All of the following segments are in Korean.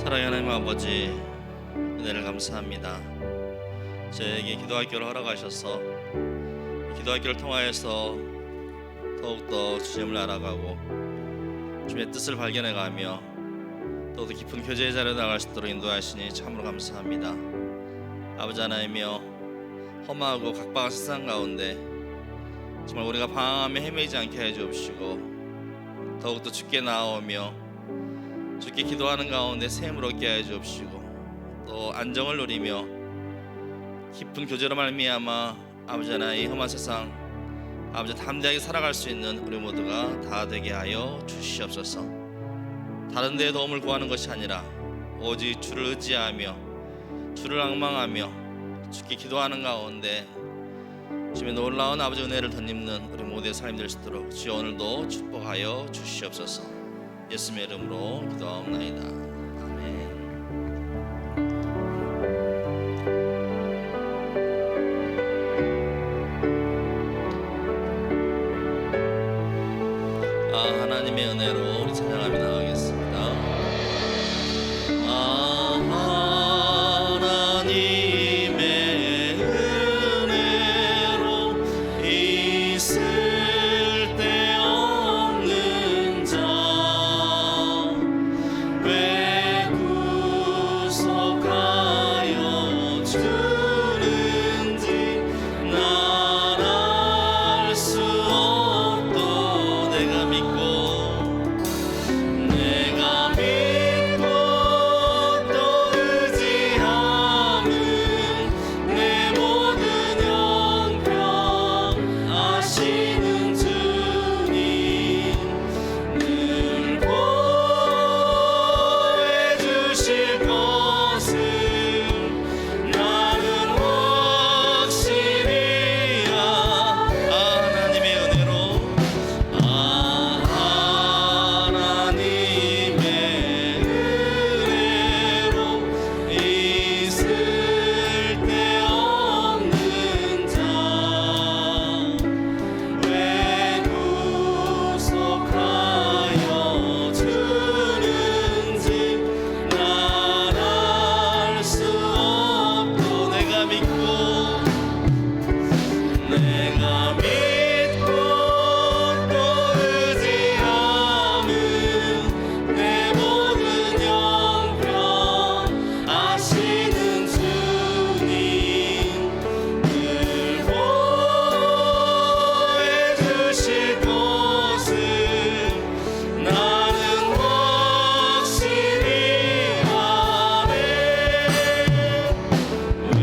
사랑하는 하나님 아버지, 은혜를 감사합니다. 저에게 기도학교를 허락하셔서 기도학교를 통하여서 더욱더 주님을 알아가고 주님의 뜻을 발견해가며 더욱더 깊은 교제의 자리에 나갈 수 있도록 인도하시니 참으로 감사합니다. 아버지 하나님이여, 험하고 각박한 세상 가운데 정말 우리가 방황하며 헤매지 않게 해 주옵시고, 더욱더 주께 나아오며 주께 기도하는 가운데 샘을 얻게 해 주옵시고, 또 안정을 누리며 깊은 교제로 말미암아 아버지 하나님 험한 세상 아버지 담대하게 살아갈 수 있는 우리 모두가 다 되게 하여 주시옵소서. 다른 데에 도움을 구하는 것이 아니라 오직 주를 의지하며 주를 앙망하며 주께 기도하는 가운데 주님의 놀라운 아버지 은혜를 덧입는 우리 모두의 삶이 될 수 있도록 주여 오늘도 축복하여 주시옵소서. 예수님의 이름으로 기도하옵나이다. 아멘. 하나님의 은혜로 우리 찬양하며 나가겠습니다. 하나님의 은혜로 있을 때 없는 자 왜 구속하여 주는지 난 알 수 없도 내가 믿고 또 의지함은 내 모든 형편 아시는 주님 늘 보호해 주실 것을 나는 확실히 하나님의 은혜로 하나님의 은혜로 있을 때 없는 자 왜 구속하여 주는지 난 알 수 없도 내가 믿고 또 의지함은 내 모든 형편 아시는 주님 늘 보호해 주실 것을 나는 확실히 아네. 왜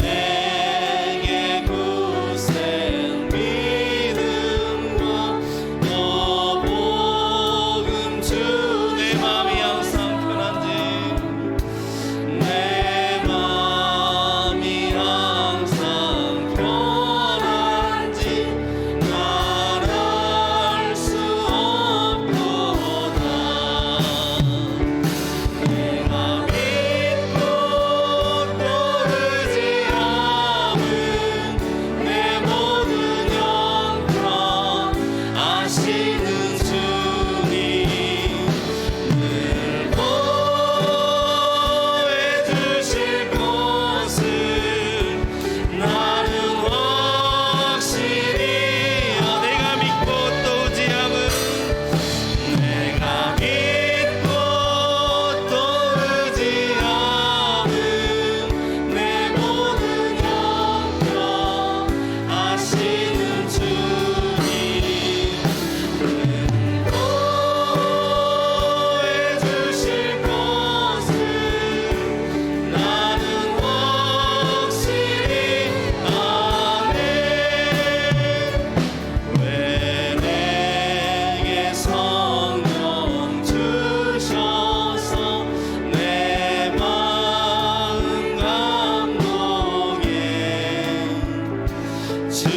내게 굳센 믿음과 또 복음 주 내 마음이 항상 편한지 내 마음이 항상 편한지 난 알 수 없도다. 내가 믿고 또 의지함은 내 모든 형편 아시는 주님 늘 보호해 주실 것을 나는 확실히 내가 믿고 또 의지함은 내가 믿고 또 의지함은 내 모든 형편 아시는 주님 늘 보호해 주실 것을 나는 확실히 아네. 왜 내게 성령 주셔서 내 마음 감독에 주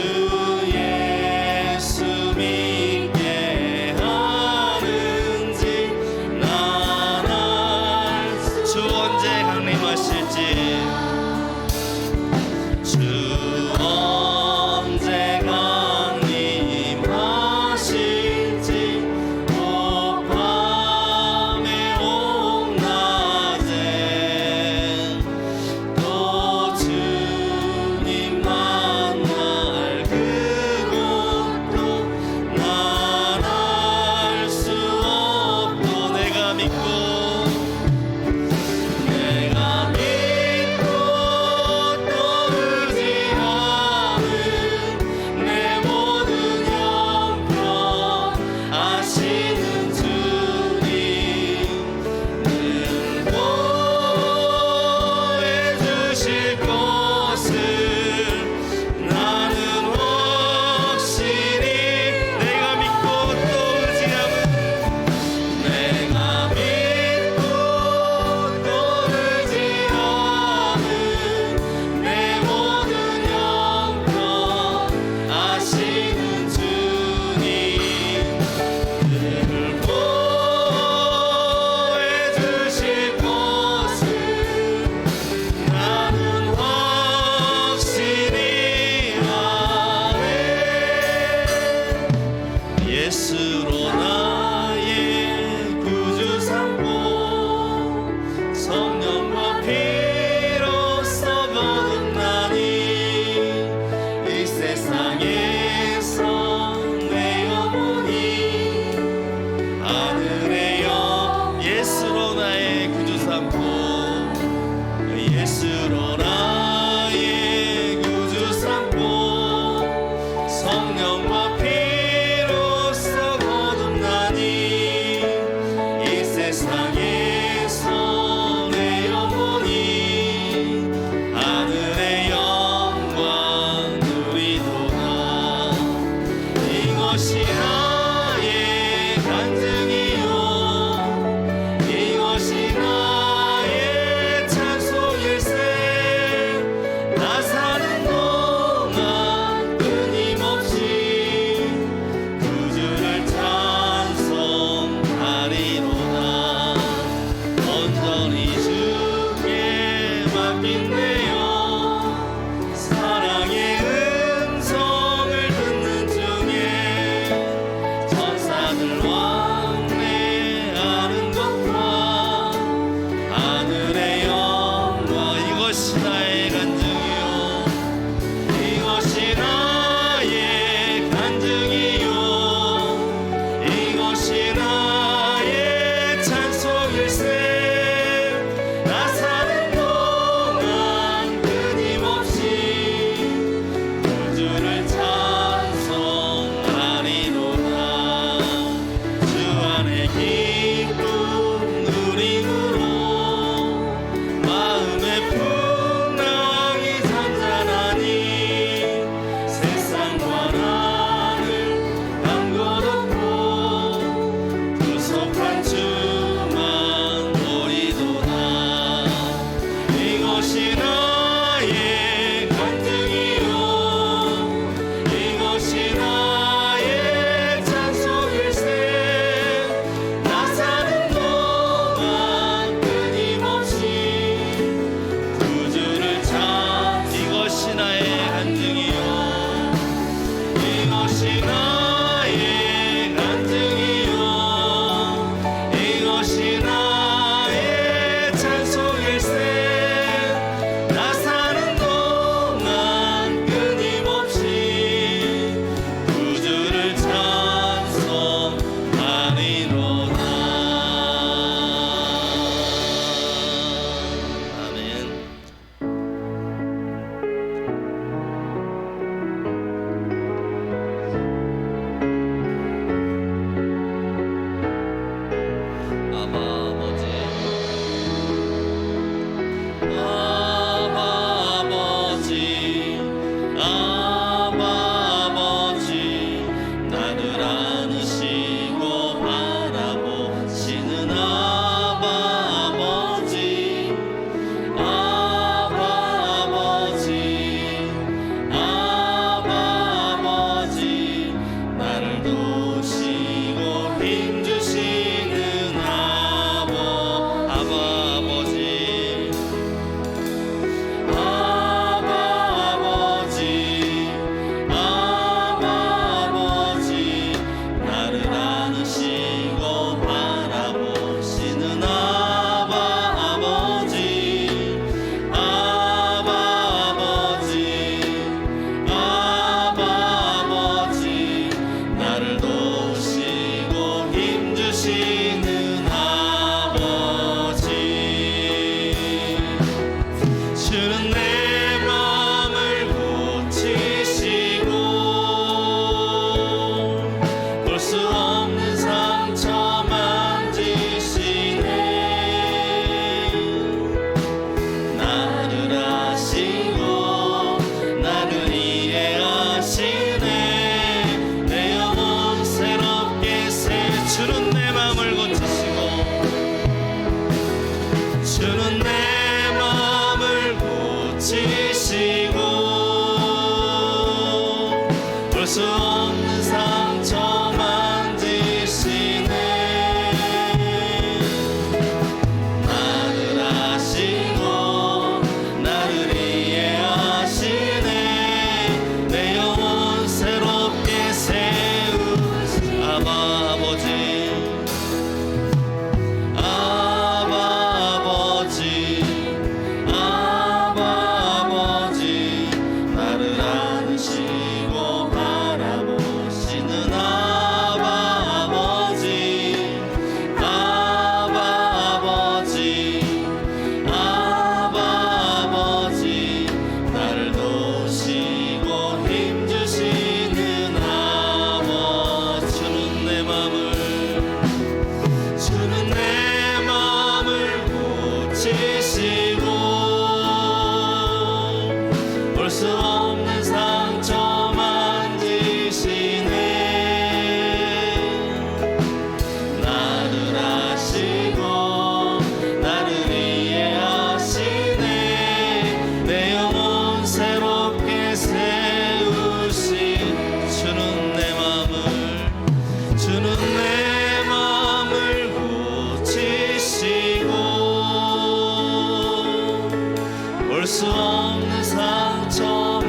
예수 믿게 하는지 난 알 주 언제 강림하실지 주 언제 강림하실지 오 밤에 온 날 이것이 나의 간증이요 이것이 나의 간증이요 이것이 나의 찬송일세 나 사는 동안 끊임없이 구주를 찬송하리로다 주 안에 기쁨 누림으로 마음의 풍랑이 잔잔하니 세상과 나를 남겨놓고 구속한 주만 보리도다 이것이 나의 간증이요 이것이 나의 찬송일세 나 사는 동안 끊임없이 구주를 찬 이것이 나의 간증이요 이것이 나의 간증이요 이것이 나의 찬송일세 나 사는 동안 끊임없이 구주를 찬송하리로다 아멘. 아바 아버지 아바 아버지 아바 아버지 나를 안으시고 바라보시는 아바 아버지 아바 아버지 아바 아버지 나를 도우시고 힘주시는 아바 아버지 아바 아버지 아바 아버지 나를 안으시고 바라보시는 아바 아버지 아바 아버지 아바 아버지 나를 도우시고 힘주시는 아버지 주는 내 마음을 고치시고 볼 수 없는 상처 만지시네 나를 아시고 나를 이해하시네 내 영혼 새롭게 새 주는 내 마음을 고치시고 주는 내 마음을 고치시고 볼 수 없는 상처 만지시네 나를 아시고 나를 이해하시네 내 영혼 새롭게 세우시 아바 아버지 아바 아버지 아바 아버지 나를 안으시고 바라보시는 아바 아버지 아바 아버지 아바 아버지 나를 도우시고 힘주시는 아버지 주는 내 마음을 고치시고 볼 수 없는 상처 만지시네 나를 아시고 나를 이해하시네 내 영혼 새롭게 세우시 주는 내 마음을 고치시고 볼 수 없는 상처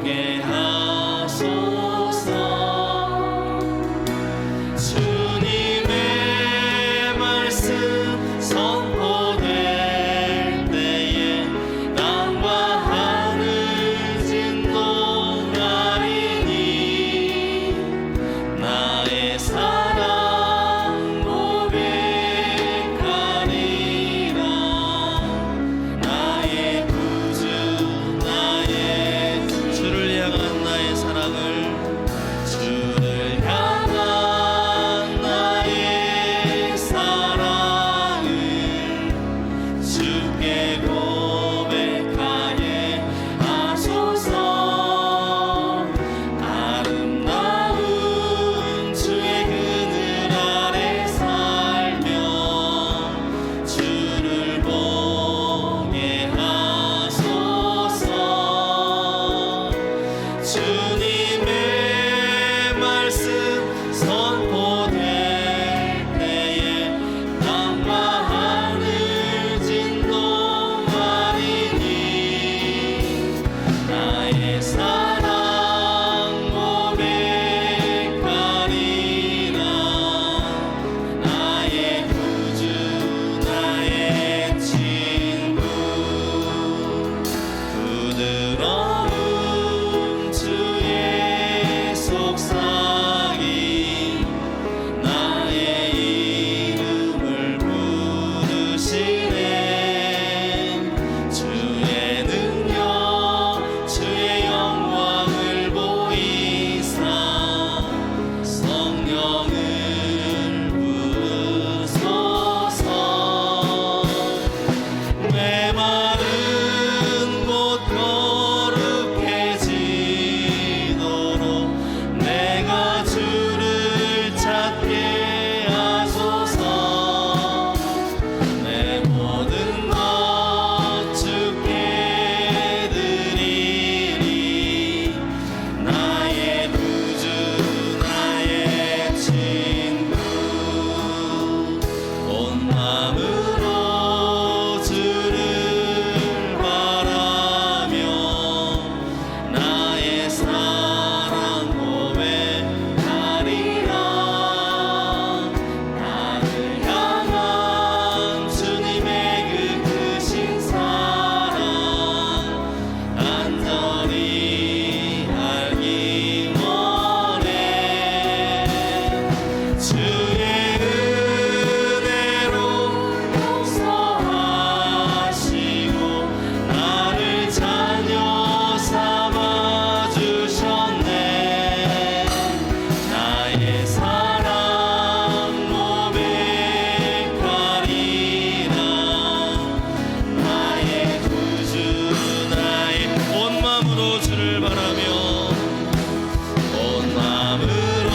보게 하소서. 주님의 말씀 선포될 때에 땅과 하늘 진동하리니 나의 사랑 고백하리라. 나의 구주 나의 주를 향한 나의 사랑을 주를 향한 나의 사랑을 주께 고백하게 하소서. 아름다운 주의 그늘 아래 살며 주를 보게 하소서. 주님의 말씀 선포될 때에 땅과 하늘 진동하리니 나의 사랑 고백하리라. 나의 구주 나의 친구 부드러운 주의 속삭임 나의 이름을 부르시네. 주의 능력 주의 영광을 보이사 성령을 부르소서. 메마른 곳 거룩해지도록 내가 주를 찾게 하소서. 내 모든 것 주께 드리리. 나의 구주 나의 친구 온 마음으로 주를 바라며 나의 사랑 고백하리라. 나를 향한 주님의 그 크신 사랑 간절히 알기 원해. 주의 은혜로 용서하시고 나를 자녀 삼아 주셨네. 나의 사랑 고백하리라. 나의 구주 나의 온 마음으로 주를 바라며 온 마음으로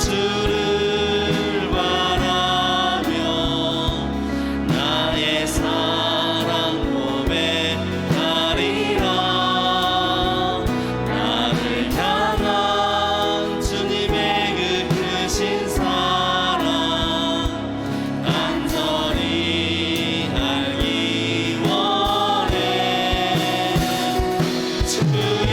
주를 바라며 나의 사랑 고백하리라. 나를 향한 주님의 그 크신 사랑 간절히 알기 원해. 주의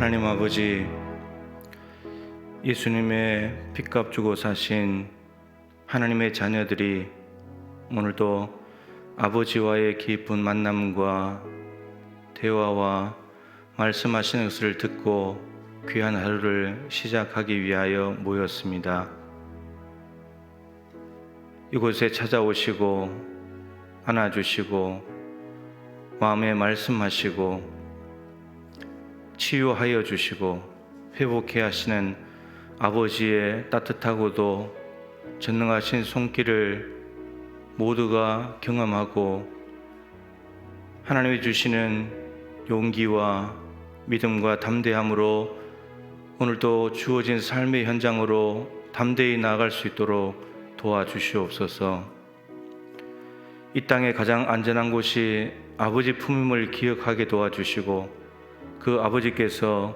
하나님 아버지, 예수님의 핏값 주고 사신 하나님의 자녀들이 오늘도 아버지와의 깊은 만남과 대화와 말씀하시는 것을 듣고 귀한 하루를 시작하기 위하여 모였습니다. 이곳에 찾아오시고 안아주시고 마음에 말씀하시고 치유하여 주시고 회복해 하시는 아버지의 따뜻하고도 전능하신 손길을 모두가 경험하고 하나님이 주시는 용기와 믿음과 담대함으로 오늘도 주어진 삶의 현장으로 담대히 나아갈 수 있도록 도와주시옵소서. 이 땅의 가장 안전한 곳이 아버지 품임을 기억하게 도와주시고 그 아버지께서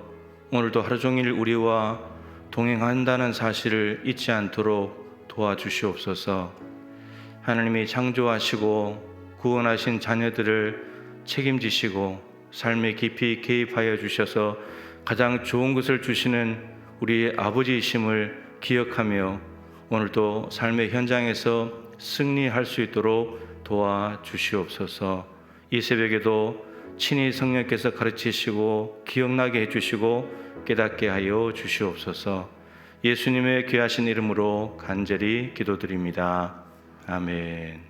오늘도 하루 종일 우리와 동행한다는 사실을 잊지 않도록 도와주시옵소서. 하나님이 창조하시고 구원하신 자녀들을 책임지시고 삶에 깊이 개입하여 주셔서 가장 좋은 것을 주시는 우리의 아버지이심을 기억하며 오늘도 삶의 현장에서 승리할 수 있도록 도와주시옵소서. 이 새벽에도 친히 성령께서 가르치시고 기억나게 해주시고 깨닫게 하여 주시옵소서. 예수님의 귀하신 이름으로 간절히 기도드립니다. 아멘.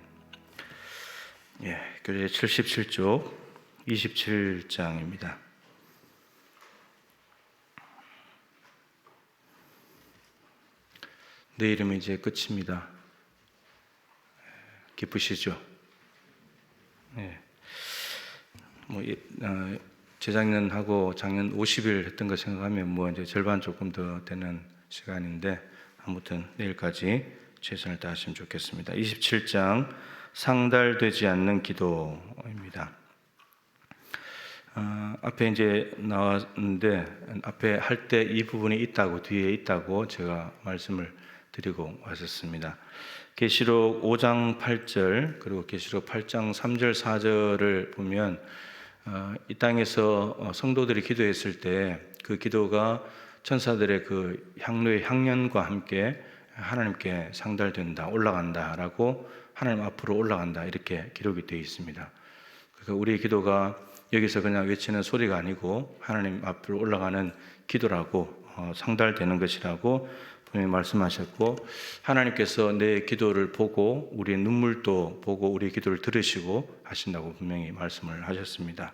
교재 77쪽 27장입니다. 내일이면 이제 끝입니다. 기쁘시죠? 재작년하고 작년 50일 했던 거 생각하면 이제 절반 조금 더 되는 시간인데 아무튼 내일까지 최선을 다하시면 좋겠습니다. 27장 상달되지 않는 기도입니다. 앞에 이제 나왔는데 앞에 할 때 이 부분이 있다고 뒤에 있다고 제가 말씀을 드리고 왔었습니다. 계시록 5장 8절 그리고 계시록 8장 3절 4절을 보면 이 땅에서 성도들이 기도했을 때 그 기도가 천사들의 그 향로의 향연과 함께 하나님께 상달된다, 올라간다라고 하나님 앞으로 올라간다 이렇게 기록이 되어 있습니다. 그러니까 우리의 기도가 여기서 그냥 외치는 소리가 아니고 하나님 앞으로 올라가는 기도라고 상달되는 것이라고 분명히 말씀하셨고 하나님께서 내 기도를 보고 우리의 눈물도 보고 우리의 기도를 들으시고 하신다고 분명히 말씀을 하셨습니다.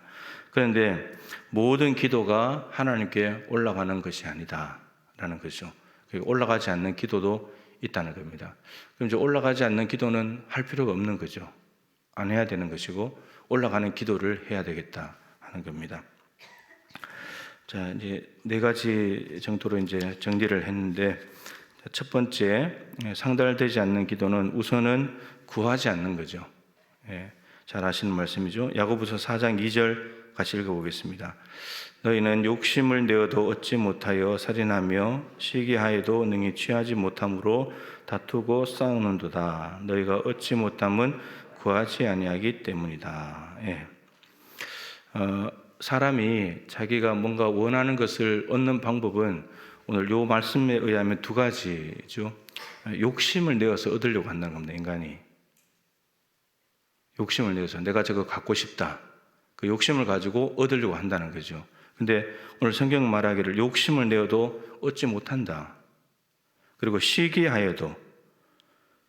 그런데 모든 기도가 하나님께 올라가는 것이 아니다라는 거죠. 올라가지 않는 기도도 있다는 겁니다. 그럼 이제 올라가지 않는 기도는 할 필요가 없는 거죠. 안 해야 되는 것이고 올라가는 기도를 해야 되겠다 하는 겁니다. 자, 이제 네 가지 정도로 이제 정리를 했는데 첫 번째 상달되지 않는 기도는 우선은 구하지 않는 거죠. 잘 아시는 말씀이죠. 야고보서 4장 2절 같이 읽어보겠습니다. 너희는 욕심을 내어도 얻지 못하여 살인하며 시기하여도 능히 취하지 못함으로 다투고 싸우는도다. 너희가 얻지 못함은 구하지 아니하기 때문이다. 사람이 자기가 뭔가 원하는 것을 얻는 방법은 오늘 요 말씀에 의하면 두 가지죠. 욕심을 내어서 얻으려고 한다는 겁니다. 인간이 욕심을 내어서 내가 저거 갖고 싶다. 그 욕심을 가지고 얻으려고 한다는 거죠. 근데 오늘 성경 말하기를 욕심을 내어도 얻지 못한다. 그리고 시기하여도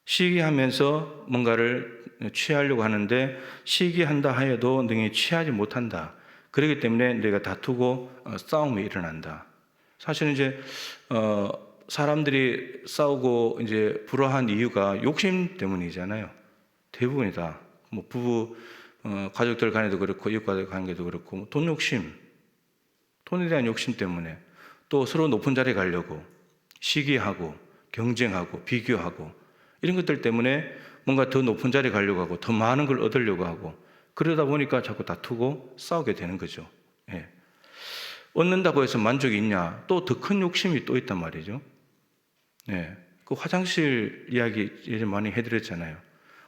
시기하면서 뭔가를 취하려고 하는데 시기한다 하여도 능히 취하지 못한다. 그렇기 때문에 내가 다투고 싸움이 일어난다. 사실은 이제 사람들이 싸우고 이제 불화한 이유가 욕심 때문이잖아요. 대부분이다. 뭐 부부 가족들 간에도 그렇고 이웃과 관계도 그렇고 돈 욕심, 돈에 대한 욕심 때문에 또 서로 높은 자리에 가려고 시기하고 경쟁하고 비교하고 이런 것들 때문에 뭔가 더 높은 자리에 가려고 하고 더 많은 걸 얻으려고 하고 그러다 보니까 자꾸 다투고 싸우게 되는 거죠. 얻는다고 해서 만족이 있냐? 또 더 큰 욕심이 또 있단 말이죠. 그 화장실 이야기 예전에 많이 해드렸잖아요.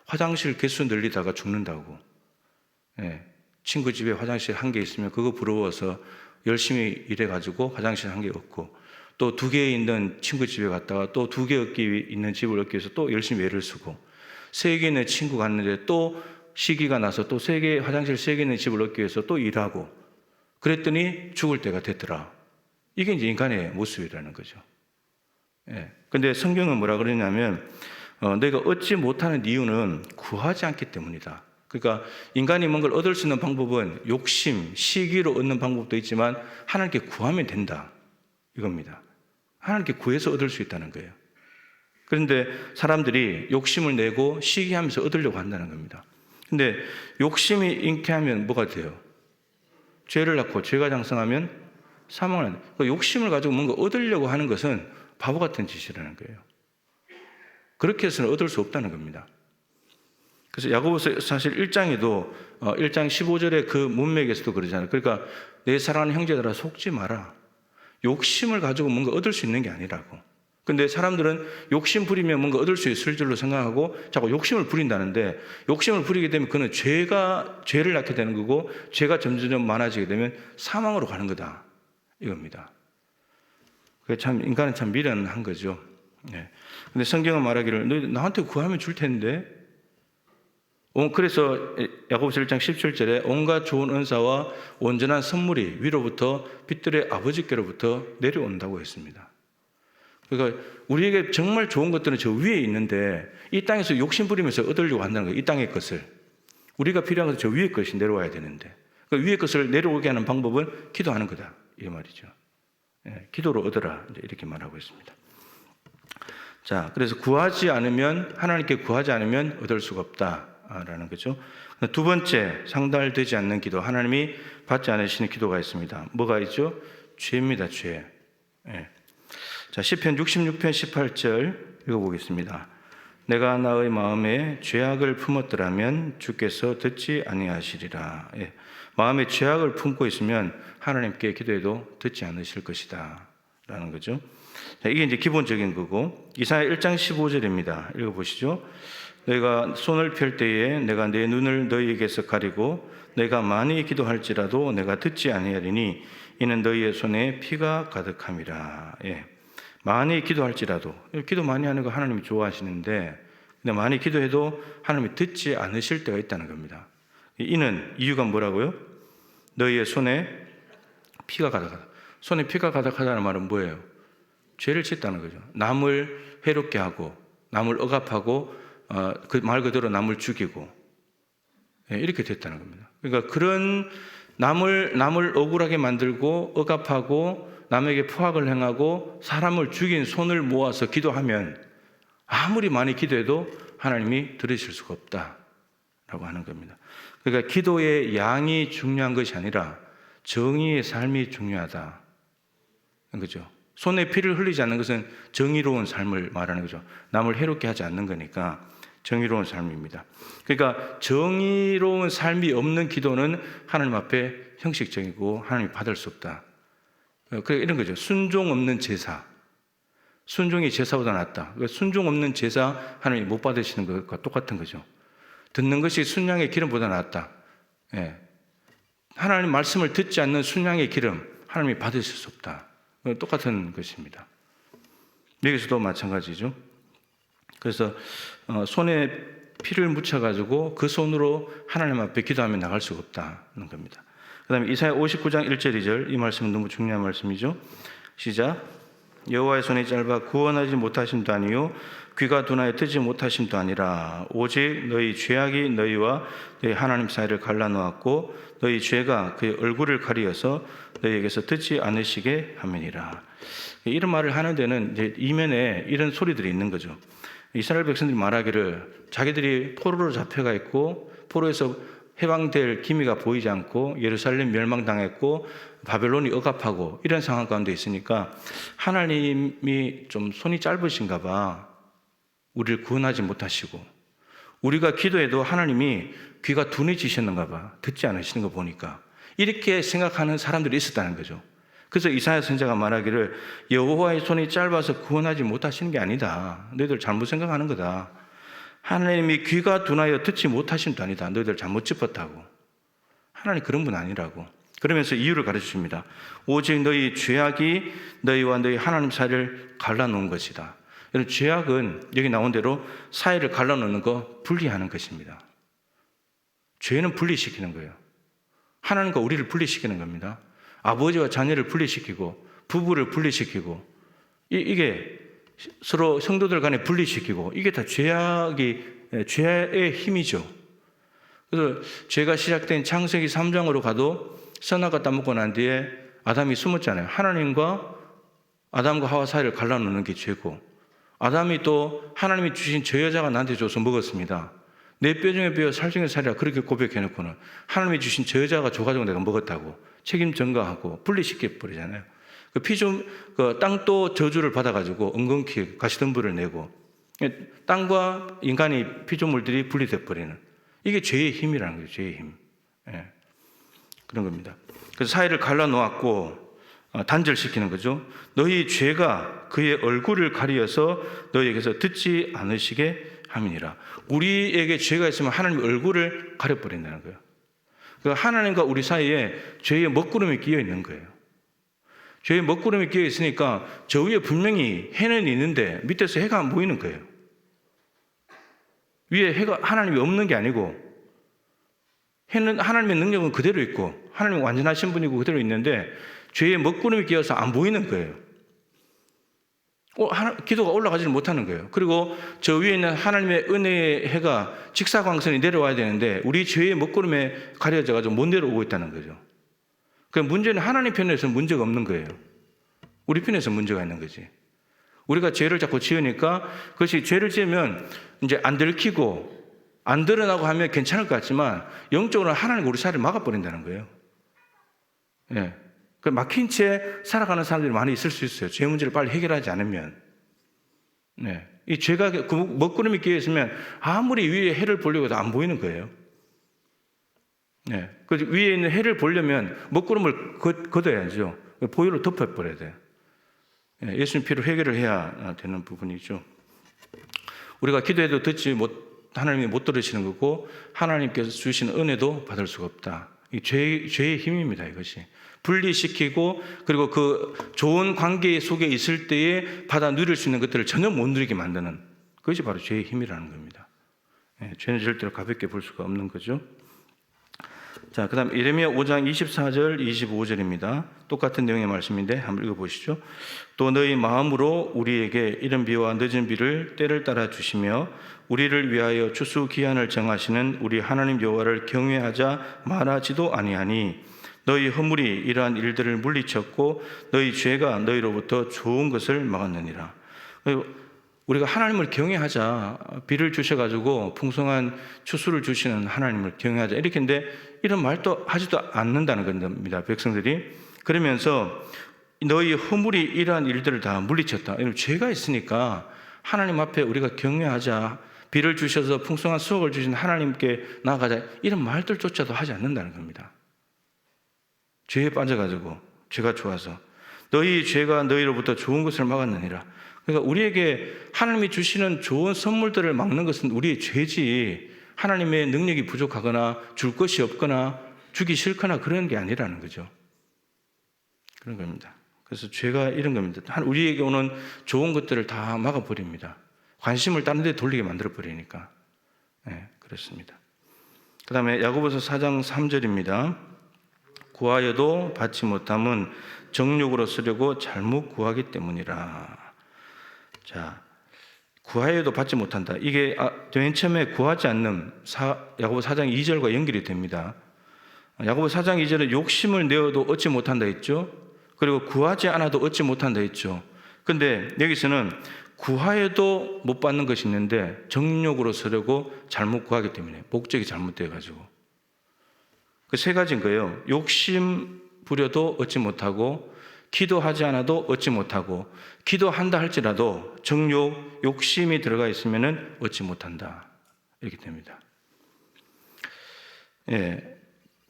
화장실 개수 늘리다가 죽는다고. 친구 집에 화장실 한 개 있으면 그거 부러워서 열심히 일해가지고 화장실 한 개 얻고, 또 2개 있는 친구 집에 갔다가 또 2개 있는 집을 얻기 위해서 또 열심히 애를 쓰고, 3개 있는 친구 갔는데 또 시기가 나서 또 화장실 3개 있는 집을 얻기 위해서 또 일하고, 그랬더니 죽을 때가 됐더라. 이게 이제 인간의 모습이라는 거죠. 예. 근데 성경은 뭐라 그러냐면, 내가 얻지 못하는 이유는 구하지 않기 때문이다. 그러니까 인간이 뭔가를 얻을 수 있는 방법은 욕심, 시기로 얻는 방법도 있지만 하나님께 구하면 된다. 이겁니다. 하나님께 구해서 얻을 수 있다는 거예요. 그런데 사람들이 욕심을 내고 시기하면서 얻으려고 한다는 겁니다. 근데 욕심이 잉태하면 뭐가 돼요? 죄를 낳고 죄가 장성하면 사망을 한다. 그 욕심을 가지고 뭔가 얻으려고 하는 것은 바보 같은 짓이라는 거예요. 그렇게 해서는 얻을 수 없다는 겁니다. 그래서 야고보서 사실 1장에도 1장 15절의 그 문맥에서도 그러잖아요. 그러니까 내 사랑하는 형제들아 속지 마라. 욕심을 가지고 뭔가 얻을 수 있는 게 아니라고. 근데 사람들은 욕심 부리면 뭔가 얻을 수 있을 줄로 생각하고 자꾸 욕심을 부린다는데, 욕심을 부리게 되면 그는 죄를 낳게 되는 거고, 죄가 점점 많아지게 되면 사망으로 가는 거다. 이겁니다. 그게 참 인간은 참 미련한 거죠. 네. 근데 성경은 말하기를 너 나한테 구하면 줄 텐데. 그래서 야고보서 1장 17절에 온갖 좋은 은사와 온전한 선물이 위로부터 빛들의 아버지께로부터 내려온다고 했습니다. 그러니까 우리에게 정말 좋은 것들은 저 위에 있는데 이 땅에서 욕심 부리면서 얻으려고 한다는 거예요. 이 땅의 것을. 우리가 필요한 것은 저 위의 것이 내려와야 되는데, 그 위의 것을 내려오게 하는 방법은 기도하는 거다. 이 말이죠. 예, 기도로 얻어라. 이렇게 말하고 있습니다. 자, 그래서 하나님께 구하지 않으면 얻을 수가 없다라는 거죠. 두 번째, 상달되지 않는 기도, 하나님이 받지 않으시는 기도가 있습니다. 뭐가 있죠? 죄입니다. 죄. 예. 자, 시편 66편 18절 읽어보겠습니다. 내가 나의 마음에 죄악을 품었더라면 주께서 듣지 아니하시리라. 예. 마음에 죄악을 품고 있으면 하나님께 기도해도 듣지 않으실 것이다 라는 거죠. 자, 이게 이제 기본적인 거고, 이사야 1장 15절입니다. 읽어보시죠. 내가 손을 펼 때에 내가 내 눈을 너희에게서 가리고 내가 많이 기도할지라도 내가 듣지 아니하리니 이는 너희의 손에 피가 가득함이라. 예. 많이 기도할지라도, 기도 많이 하는 거 하나님이 좋아하시는데, 근데 많이 기도해도 하나님이 듣지 않으실 때가 있다는 겁니다. 이유가 뭐라고요? 너희의 손에 피가 가득하다. 손에 피가 가득하다는 말은 뭐예요? 죄를 짓다는 거죠. 남을 해롭게 하고, 남을 억압하고, 그 말 그대로 남을 죽이고, 이렇게 됐다는 겁니다. 그러니까 그런 남을 억울하게 만들고, 억압하고, 남에게 포악을 행하고, 사람을 죽인 손을 모아서 기도하면 아무리 많이 기도해도 하나님이 들으실 수가 없다라고 하는 겁니다. 그러니까 기도의 양이 중요한 것이 아니라 정의의 삶이 중요하다. 그죠? 손에 피를 흘리지 않는 것은 정의로운 삶을 말하는 거죠. 남을 해롭게 하지 않는 거니까 정의로운 삶입니다. 그러니까 정의로운 삶이 없는 기도는 하나님 앞에 형식적이고 하나님이 받을 수 없다. 그러니까 이런 거죠. 순종 없는 제사. 순종이 제사보다 낫다. 그러니까 순종 없는 제사 하나님이 못 받으시는 것과 똑같은 거죠. 듣는 것이 순양의 기름보다 낫다. 예. 하나님 말씀을 듣지 않는 순양의 기름 하나님이 받으실 수 없다. 똑같은 것입니다. 여기서도 마찬가지죠. 그래서 손에 피를 묻혀가지고 그 손으로 하나님 앞에 기도하며 나갈 수가 없다는 겁니다. 그 다음에 이사야 59장 1절 2절, 이 말씀은 너무 중요한 말씀이죠. 시작. 여호와의 손이 짧아 구원하지 못하심도 아니요 귀가 둔하여 듣지 못하심도 아니라 오직 너희 죄악이 너희와 너희 하나님 사이를 갈라놓았고 너희 죄가 그의 얼굴을 가리어서 너희에게서 듣지 않으시게 함이니라. 이런 말을 하는 데는 이제 이면에 이런 소리들이 있는 거죠. 이스라엘 백성들이 말하기를 자기들이 포로로 잡혀가 있고 포로에서 해방될 기미가 보이지 않고 예루살렘 멸망당했고 바벨론이 억압하고 이런 상황 가운데 있으니까 하나님이 좀 손이 짧으신가 봐. 우리를 구원하지 못하시고 우리가 기도해도 하나님이 귀가 둔해지셨는가 봐. 듣지 않으시는 거 보니까 이렇게 생각하는 사람들이 있었다는 거죠. 그래서 이사야 선지자가 말하기를 여호와의 손이 짧아서 구원하지 못하시는 게 아니다. 너희들 잘못 생각하는 거다. 하나님이 귀가 둔하여 듣지 못하심도 아니다. 너희들 잘못 짚었다고. 하나님 그런 분 아니라고. 그러면서 이유를 가르쳐 줍니다. 오직 너희 죄악이 너희와 너희 하나님 사이를 갈라놓은 것이다. 여러분, 죄악은 여기 나온 대로 사이를 갈라놓는 거, 분리하는 것입니다. 죄는 분리시키는 거예요. 하나님과 우리를 분리시키는 겁니다. 아버지와 자녀를 분리시키고 부부를 분리시키고 이게 서로 성도들 간에 분리시키고 이게 다 죄의 힘이죠. 그래서 죄가 시작된 창세기 3장으로 가도 선악과 따먹고 난 뒤에 아담이 숨었잖아요. 하나님과 아담과 하와 사이를 갈라놓는 게 죄고, 아담이 또 하나님이 주신 저 여자가 나한테 줘서 먹었습니다. 내 뼈 중에 뼈 살 중에 살이라 그렇게 고백해놓고는 하나님이 주신 저 여자가 줘가지고 내가 먹었다고 책임 전가하고 분리시켜 버리잖아요. 그 땅도 저주를 받아가지고 엉겅퀴 가시덤불을 내고 땅과 인간의 피조물들이 분리돼 버리는, 이게 죄의 힘이라는 거예요. 죄의 힘. 예. 그런 겁니다. 그래서 사이를 갈라놓았고 단절시키는 거죠. 너희 죄가 그의 얼굴을 가리어서 너희에게서 듣지 않으시게 함이니라. 우리에게 죄가 있으면 하나님 얼굴을 가려버린다는 거예요. 그러니까 하나님과 우리 사이에 죄의 먹구름이 끼어 있는 거예요. 죄의 먹구름이 끼어 있으니까 저 위에 분명히 해는 있는데 밑에서 해가 안 보이는 거예요. 위에 해가 하나님이 없는 게 아니고 해는 하나님의 능력은 그대로 있고 하나님은 완전하신 분이고 그대로 있는데 죄의 먹구름이 끼어서 안 보이는 거예요. 기도가 올라가지를 못하는 거예요. 그리고 저 위에 있는 하나님의 은혜의 해가 직사광선이 내려와야 되는데 우리 죄의 먹구름에 가려져가지고 못 내려오고 있다는 거죠. 그 문제는 하나님 편에서는 문제가 없는 거예요. 우리 편에서 문제가 있는 거지. 우리가 죄를 자꾸 지으니까 그것이 죄를 지으면 이제 안 들키고 안 드러나고 하면 괜찮을 것 같지만 영적으로 하나님과 우리 사이를 막아버린다는 거예요. 예. 그 막힌 채 살아가는 사람들이 많이 있을 수 있어요. 죄 문제를 빨리 해결하지 않으면. 네. 이 죄가 그 먹구름이 끼어 있으면 아무리 위에 해를 보려고 해도 안 보이는 거예요. 네. 그 위에 있는 해를 보려면 먹구름을 걷어야죠. 보혈로 덮어버려야 돼요. 네. 예수님 피로 해결을 해야 되는 부분이죠. 우리가 기도해도 하나님이 못 들으시는 거고 하나님께서 주신 은혜도 받을 수가 없다. 이 죄의 힘입니다. 이것이. 분리시키고 그리고 그 좋은 관계 속에 있을 때에 받아 누릴 수 있는 것들을 전혀 못 누리게 만드는 그것이 바로 죄의 힘이라는 겁니다. 네, 죄는 절대로 가볍게 볼 수가 없는 거죠. 자, 그 다음 예레미야 5장 24절 25절입니다. 똑같은 내용의 말씀인데 한번 읽어보시죠. 또 너희 마음으로 우리에게 이른 비와 늦은 비를 때를 따라 주시며 우리를 위하여 추수 기한을 정하시는 우리 하나님 여호와를 경외하자 말하지도 아니하니 너희 허물이 이러한 일들을 물리쳤고 너희 죄가 너희로부터 좋은 것을 막았느니라. 우리가 하나님을 경외하자, 비를 주셔가지고 풍성한 추수를 주시는 하나님을 경외하자 이렇게 했는데 이런 말도 하지도 않는다는 겁니다. 백성들이. 그러면서 너희 허물이 이러한 일들을 다 물리쳤다. 죄가 있으니까 하나님 앞에 우리가 경외하자, 비를 주셔서 풍성한 수확을 주신 하나님께 나아가자 이런 말들조차도 하지 않는다는 겁니다. 죄에 빠져가지고 죄가 좋아서 너희 죄가 너희로부터 좋은 것을 막았느니라. 그러니까 우리에게 하나님이 주시는 좋은 선물들을 막는 것은 우리의 죄지 하나님의 능력이 부족하거나 줄 것이 없거나 주기 싫거나 그런 게 아니라는 거죠. 그런 겁니다. 그래서 죄가 이런 겁니다. 우리에게 오는 좋은 것들을 다 막아버립니다. 관심을 다른 데 돌리게 만들어버리니까. 네, 그렇습니다. 그 다음에 야고보서 4장 3절입니다. 구하여도 받지 못함은 정욕으로 쓰려고 잘못 구하기 때문이라. 자, 구하여도 받지 못한다. 이게 맨 처음에 구하지 않는 야고보 4장 2절과 연결이 됩니다. 야고보 4장 2절에 욕심을 내어도 얻지 못한다 했죠. 그리고 구하지 않아도 얻지 못한다 했죠. 근데 여기서는 구하여도 못 받는 것이 있는데 정욕으로 쓰려고 잘못 구하기 때문에 목적이 잘못되어가지고 그 세 가지인 거예요. 욕심 부려도 얻지 못하고 기도하지 않아도 얻지 못하고 기도한다 할지라도 정욕, 욕심이 들어가 있으면 얻지 못한다. 이렇게 됩니다. 예,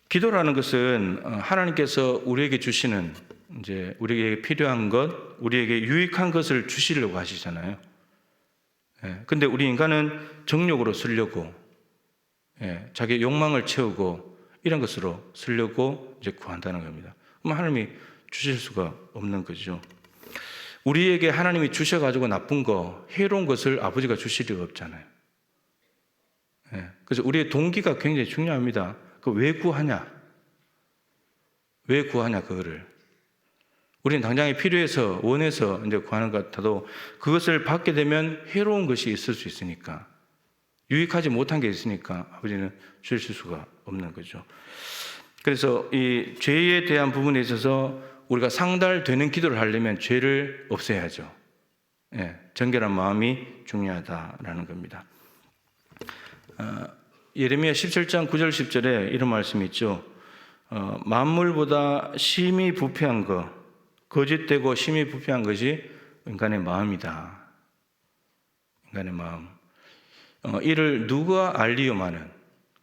기도라는 것은 하나님께서 우리에게 주시는 이제 우리에게 필요한 것, 우리에게 유익한 것을 주시려고 하시잖아요. 예, 근데 우리 인간은 정욕으로 쓰려고 자기 욕망을 채우고 이런 것으로 쓰려고 이제 구한다는 겁니다. 그럼 하나님이 주실 수가 없는 거죠. 우리에게 하나님이 주셔가지고 나쁜 거, 해로운 것을 아버지가 주실 리가 없잖아요. 예. 그래서 우리의 동기가 굉장히 중요합니다. 그 왜 구하냐? 왜 구하냐, 그거를. 우리는 당장에 필요해서, 원해서 이제 구하는 것 같아도 그것을 받게 되면 해로운 것이 있을 수 있으니까, 유익하지 못한 게 있으니까 아버지는 주실 수가 없는 거죠. 그래서 이 죄에 대한 부분에 있어서 우리가 상달되는 기도를 하려면 죄를 없애야죠. 예, 정결한 마음이 중요하다라는 겁니다. 예레미야 17장 9절 10절에 이런 말씀이 있죠. 만물보다 심히 부패한 것, 거짓되고 심히 부패한 것이 인간의 마음이다. 인간의 마음. 이를 누가 알리요마는,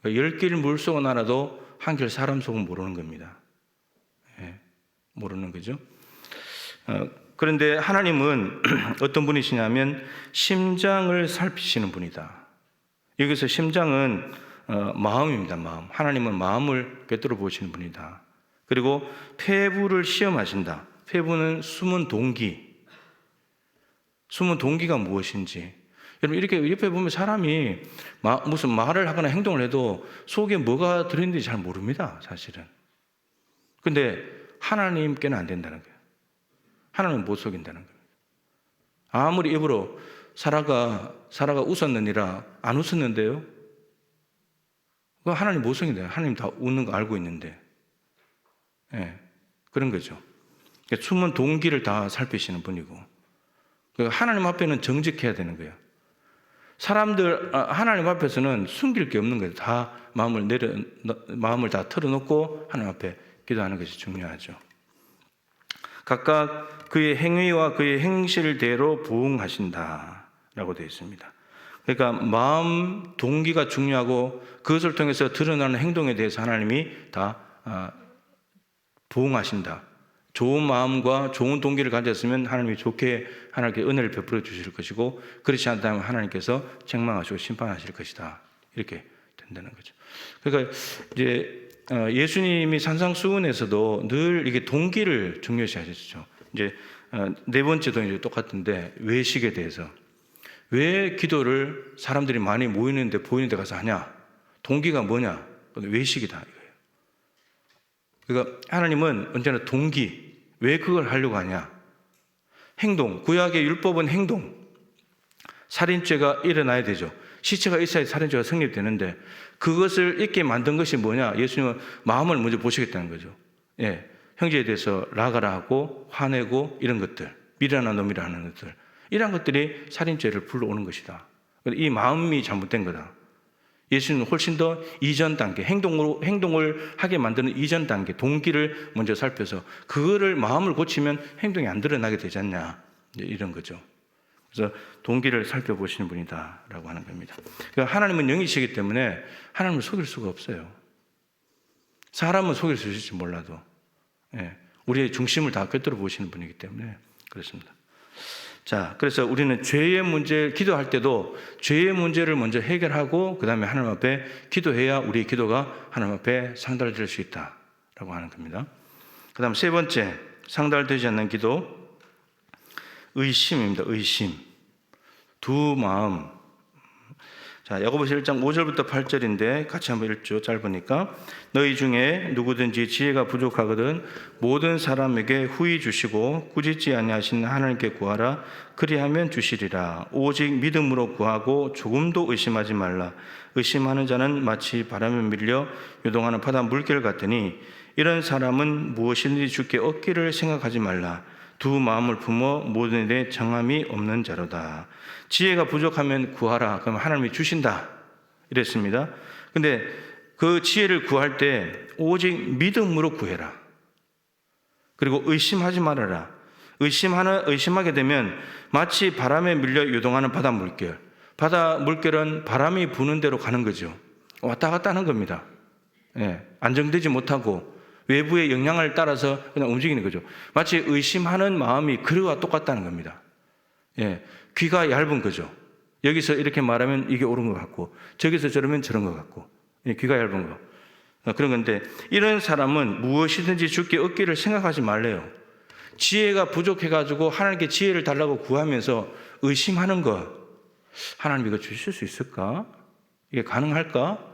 10길 물속은 알아도 한길 사람 속은 모르는 겁니다. 예, 모르는 거죠. 그런데 하나님은 어떤 분이시냐면 심장을 살피시는 분이다. 여기서 심장은 마음입니다. 마음. 하나님은 마음을 꿰뚫어 보시는 분이다. 그리고 폐부를 시험하신다. 폐부는 숨은 동기. 숨은 동기가 무엇인지. 여러분, 이렇게 옆에 보면 사람이 무슨 말을 하거나 행동을 해도 속에 뭐가 들어있는지 잘 모릅니다, 사실은. 근데 하나님께는 안 된다는 거예요. 하나님은 못 속인다는 거예요. 아무리 입으로 사라가 웃었느니라 안 웃었는데요? 그건 하나님 못 속인다. 하나님 다 웃는 거 알고 있는데. 예, 그런 거죠. 숨은 동기를 다 살피시는 분이고, 하나님 앞에는 정직해야 되는 거예요. 하나님 앞에서는 숨길 게 없는 거예요. 다 마음을 다 털어놓고 하나님 앞에 기도하는 것이 중요하죠. 각각 그의 행위와 그의 행실대로 부응하신다라고 되어 있습니다. 그러니까 마음, 동기가 중요하고 그것을 통해서 드러나는 행동에 대해서 하나님이 다 부응하신다. 좋은 마음과 좋은 동기를 가졌으면 하나님이 좋게 하나님께 은혜를 베풀어 주실 것이고, 그렇지 않다면 하나님께서 책망하시고 심판하실 것이다. 이렇게 된다는 거죠. 그러니까 이제 예수님이 산상수훈에서도 늘 이게 동기를 중요시 하셨죠. 이제 네 번째도 이제 똑같은데, 외식에 대해서. 왜 기도를 사람들이 많이 모이는데 보이는 데 가서 하냐? 동기가 뭐냐? 외식이다 이거예요. 그러니까 하나님은 언제나 동기, 왜 그걸 하려고 하냐? 행동, 구약의 율법은 행동. 살인죄가 일어나야 되죠. 시체가 있어야 살인죄가 성립되는데, 그것을 있게 만든 것이 뭐냐? 예수님은 마음을 먼저 보시겠다는 거죠. 예, 형제에 대해서 라가라 하고 화내고 이런 것들, 미련한 놈이라 하는 것들, 이런 것들이 살인죄를 불러오는 것이다. 이 마음이 잘못된 거다. 예수님은 훨씬 더 이전 단계, 행동을 하게 만드는 이전 단계, 동기를 먼저 살펴서 그거를 마음을 고치면 행동이 안 드러나게 되지 않냐, 이런 거죠. 그래서 동기를 살펴보시는 분이다라고 하는 겁니다. 그러니까 하나님은 영이시기 때문에 하나님을 속일 수가 없어요. 사람은 속일 수 있을지 몰라도, 예, 우리의 중심을 다 꿰뚫어 보시는 분이기 때문에 그렇습니다. 자, 그래서 우리는 죄의 문제, 기도할 때도 죄의 문제를 먼저 해결하고 그 다음에 하나님 앞에 기도해야 우리의 기도가 하나님 앞에 상달될 수 있다라고 하는 겁니다. 그 다음 세 번째, 상달되지 않는 기도, 의심입니다. 의심. 두 마음. 자, 야고보서 1장 5절부터 8절인데 같이 한번 읽죠. 짧으니까. 너희 중에 누구든지 지혜가 부족하거든 모든 사람에게 후히 주시고 꾸짖지 아니하신 하나님께 구하라. 그리하면 주시리라. 오직 믿음으로 구하고 조금도 의심하지 말라. 의심하는 자는 마치 바람에 밀려 요동하는 바다 물결 같으니 이런 사람은 무엇이든지 주께 얻기를 생각하지 말라. 두 마음을 품어 모든 일에 정함이 없는 자로다. 지혜가 부족하면 구하라. 그럼 하나님이 주신다. 이랬습니다. 근데 그 지혜를 구할 때 오직 믿음으로 구해라. 그리고 의심하지 말아라. 의심하게 되면 마치 바람에 밀려 요동하는 바다 물결. 바다 물결은 바람이 부는 대로 가는 거죠. 왔다 갔다 하는 겁니다. 예, 안정되지 못하고 외부의 영향을 따라서 그냥 움직이는 거죠. 마치 의심하는 마음이 그와 똑같다는 겁니다. 예, 귀가 얇은 거죠. 여기서 이렇게 말하면 이게 옳은 것 같고, 저기서 저러면 저런 것 같고, 예, 귀가 얇은 거. 그런 건데 이런 사람은 무엇이든지 주께 얻기를 생각하지 말래요. 지혜가 부족해가지고 하나님께 지혜를 달라고 구하면서 의심하는 것, 하나님 이거 주실 수 있을까? 이게 가능할까?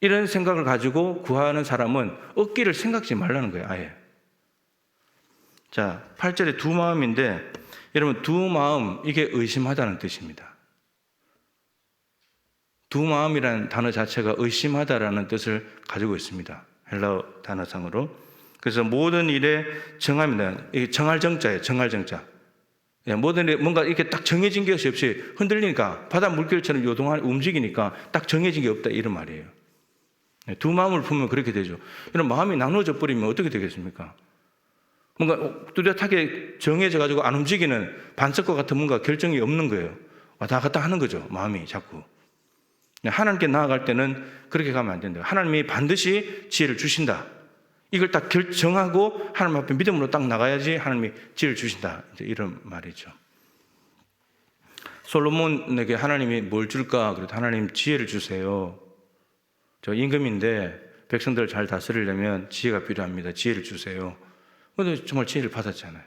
이런 생각을 가지고 구하는 사람은 얻기를 생각지 말라는 거예요, 아예. 자, 8절에 두 마음인데 여러분 두 마음 이게 의심하다는 뜻입니다. 두 마음이라는 단어 자체가 의심하다라는 뜻을 가지고 있습니다. 헬라어 단어상으로. 그래서 모든 일에 정합니다. 이게 정할 정자예요. 정할 정자. 모든 일에 뭔가 이렇게 딱 정해진 것이 없이 흔들리니까 바다 물결처럼 요동하는 움직이니까 딱 정해진 게 없다 이런 말이에요. 두 마음을 품으면 그렇게 되죠. 이런 마음이 나눠져 버리면 어떻게 되겠습니까? 뭔가 뚜렷하게 정해져 가지고 안 움직이는 반석과 같은 뭔가 결정이 없는 거예요. 왔다 갔다 하는 거죠. 마음이 자꾸. 하나님께 나아갈 때는 그렇게 가면 안 된다. 하나님이 반드시 지혜를 주신다. 이걸 딱 결정하고 하나님 앞에 믿음으로 딱 나가야지 하나님이 지혜를 주신다. 이런 말이죠. 솔로몬에게 하나님이 뭘 줄까? 그래도 하나님 지혜를 주세요. 저 임금인데 백성들을 잘 다스리려면 지혜가 필요합니다. 지혜를 주세요. 근데 정말 지혜를 받았잖아요.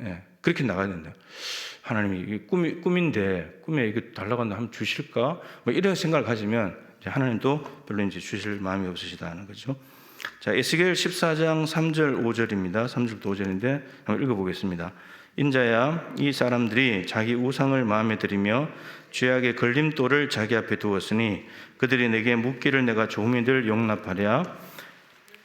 예, 그렇게 나가야 된다. 하나님이 꿈인데 꿈에 이거 달라고 한다 하면 주실까? 뭐 이런 생각을 가지면 하나님도 별로 이제 주실 마음이 없으시다는 거죠. 자, 에스겔 14장 3절 5절입니다. 3절부터 5절인데 한번 읽어보겠습니다. 인자야, 이 사람들이 자기 우상을 마음에 들이며 죄악의 걸림돌을 자기 앞에 두었으니 그들이 내게 묻기를 내가 조미들 용납하랴.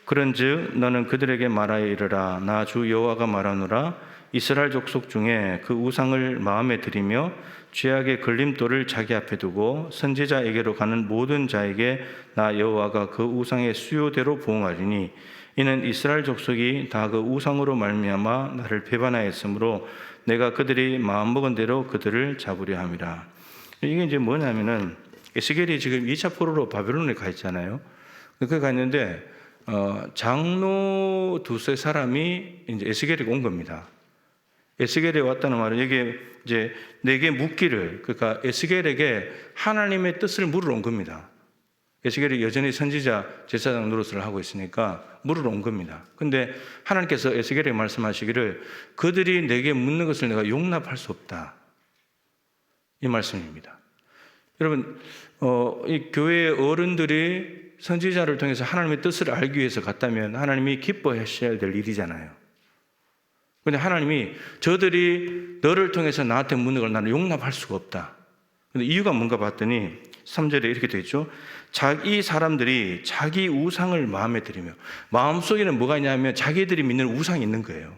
그런즉 너는 그들에게 말하여 이르라. 나 주 여호와가 말하노라. 이스라엘 족속 중에 그 우상을 마음에 들이며 죄악의 걸림돌을 자기 앞에 두고 선지자에게로 가는 모든 자에게 나 여호와가 그 우상의 수요대로 보응하리니 이는 이스라엘 족속이 다 그 우상으로 말미암아 나를 배반하였으므로 내가 그들이 마음먹은 대로 그들을 잡으려 함이라. 이게 이제 뭐냐면은 에스겔이 지금 2차 포로로 바벨론에 가 있잖아요. 거기 가 있는데 장로 두세 사람이 이제 에스겔에 온 겁니다. 에스겔에 왔다는 말은 여기 이제 내게 묻기를, 그러니까 에스겔에게 하나님의 뜻을 물으러 온 겁니다. 에스겔이 여전히 선지자 제사장 노릇을 하고 있으니까 물으러 온 겁니다. 근데 하나님께서 에스겔에게 말씀하시기를 그들이 내게 묻는 것을 내가 용납할 수 없다. 이 말씀입니다. 여러분, 이 교회의 어른들이 선지자를 통해서 하나님의 뜻을 알기 위해서 갔다면 하나님이 기뻐하셔야 될 일이잖아요. 근데 하나님이 저들이 너를 통해서 나한테 묻는 걸 나는 용납할 수가 없다. 근데 이유가 뭔가 봤더니 3절에 이렇게 되어 있죠. 이 사람들이 자기 우상을 마음에 들이며, 마음속에는 뭐가 있냐면 자기들이 믿는 우상이 있는 거예요.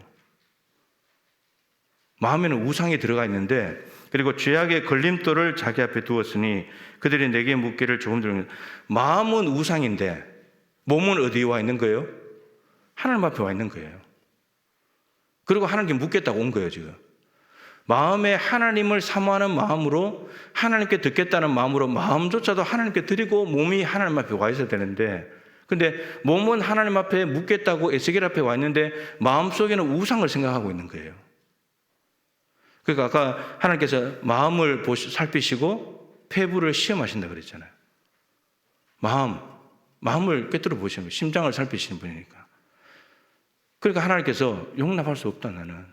마음에는 우상이 들어가 있는데, 그리고 죄악의 걸림돌을 자기 앞에 두었으니 그들이 내게 묻기를 조금 들으면, 마음은 우상인데 몸은 어디에 와 있는 거예요? 하나님 앞에 와 있는 거예요. 그리고 하나님께 묻겠다고 온 거예요, 지금. 마음에 하나님을 사모하는 마음으로, 하나님께 듣겠다는 마음으로 마음조차도 하나님께 드리고 몸이 하나님 앞에 와 있어야 되는데, 근데 몸은 하나님 앞에 묻겠다고 에스겔 앞에 와 있는데 마음속에는 우상을 생각하고 있는 거예요. 그러니까 아까 하나님께서 마음을 살피시고 폐부를 시험하신다 그랬잖아요. 마음을 꿰뚫어 보시는 거예요. 심장을 살피시는 분이니까. 그러니까 하나님께서 용납할 수 없다 나는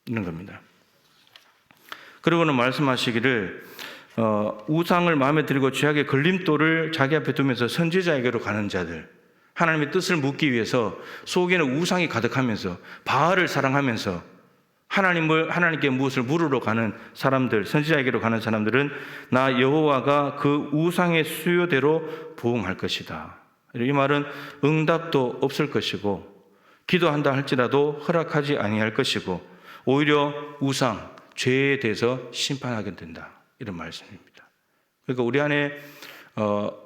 있는 겁니다. 그리고는 말씀하시기를 우상을 마음에 들이고 죄악의 걸림돌을 자기 앞에 두면서 선지자에게로 가는 자들, 하나님의 뜻을 묻기 위해서 속에는 우상이 가득하면서 바알을 사랑하면서 하나님께 무엇을 물으러 가는 사람들, 선지자에게로 가는 사람들은 나 여호와가 그 우상의 수요대로 보응할 것이다. 이 말은 응답도 없을 것이고 기도한다 할지라도 허락하지 아니할 것이고 오히려 우상, 죄에 대해서 심판하게 된다. 이런 말씀입니다. 그러니까 우리 안에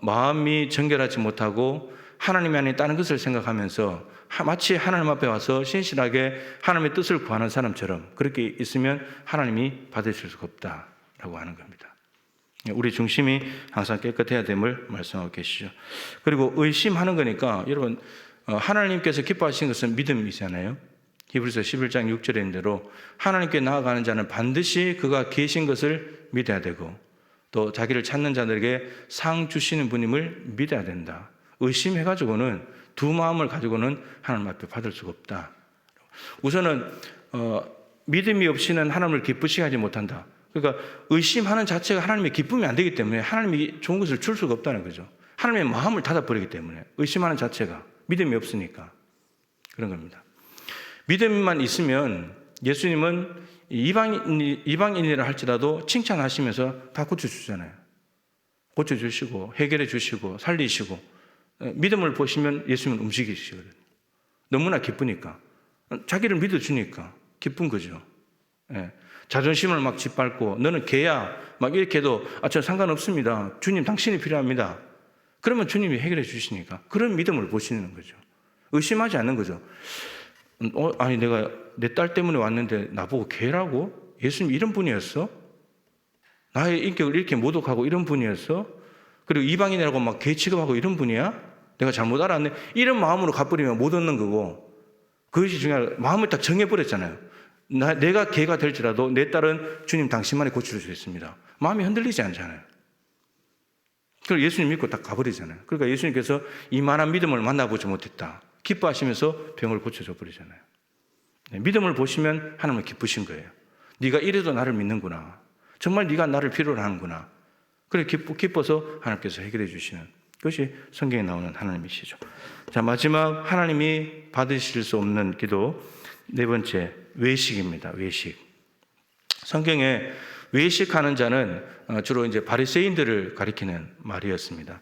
마음이 정결하지 못하고 하나님 안에 다른 것을 생각하면서 마치 하나님 앞에 와서 신실하게 하나님의 뜻을 구하는 사람처럼 그렇게 있으면 하나님이 받으실 수가 없다라고 하는 겁니다. 우리 중심이 항상 깨끗해야 됨을 말씀하고 계시죠. 그리고 의심하는 거니까 여러분, 하나님께서 기뻐하시는 것은 믿음이잖아요. 히브리서 11장 6절에 있는 대로 하나님께 나아가는 자는 반드시 그가 계신 것을 믿어야 되고 또 자기를 찾는 자들에게 상 주시는 분임을 믿어야 된다. 의심해가지고는 두 마음을 가지고는 하나님 앞에 받을 수가 없다. 우선은 믿음이 없이는 하나님을 기쁘시게 하지 못한다. 그러니까 의심하는 자체가 하나님의 기쁨이 안 되기 때문에 하나님이 좋은 것을 줄 수가 없다는 거죠. 하나님의 마음을 닫아버리기 때문에 의심하는 자체가 믿음이 없으니까 그런 겁니다. 믿음만 있으면 예수님은 이방인이라 할지라도 칭찬하시면서 다 고쳐주잖아요. 고쳐주시고 해결해 주시고 살리시고 믿음을 보시면 예수님은 움직이시거든요. 너무나 기쁘니까 자기를 믿어주니까 기쁜 거죠. 예. 자존심을 막 짓밟고 너는 개야 막 이렇게 해도 저 상관없습니다. 주님 당신이 필요합니다. 그러면 주님이 해결해 주시니까 그런 믿음을 보시는 거죠. 의심하지 않는 거죠. 아니 내가 내 딸 때문에 왔는데 나보고 개라고? 예수님 이런 분이었어? 나의 인격을 이렇게 모독하고 이런 분이었어? 그리고 이방인이라고 막 개 취급하고 이런 분이야? 내가 잘못 알았네. 이런 마음으로 가버리면 못 얻는 거고 그것이 중요한 마음을 딱 정해버렸잖아요. 내가 개가 될지라도 내 딸은 주님 당신만이 고칠 수 있습니다. 마음이 흔들리지 않잖아요. 그걸 예수님 믿고 딱 가버리잖아요. 그러니까 예수님께서 이만한 믿음을 만나보지 못했다. 기뻐하시면서 병을 고쳐줘 버리잖아요. 믿음을 보시면 하나님은 기쁘신 거예요. 네가 이래도 나를 믿는구나. 정말 네가 나를 필요로 하는구나. 그래 기뻐서 하나님께서 해결해 주시는 그것이 성경에 나오는 하나님이시죠. 자, 마지막 하나님이 받으실 수 없는 기도 네 번째 외식입니다. 외식. 성경에 외식하는 자는 주로 이제 바리새인들을 가리키는 말이었습니다.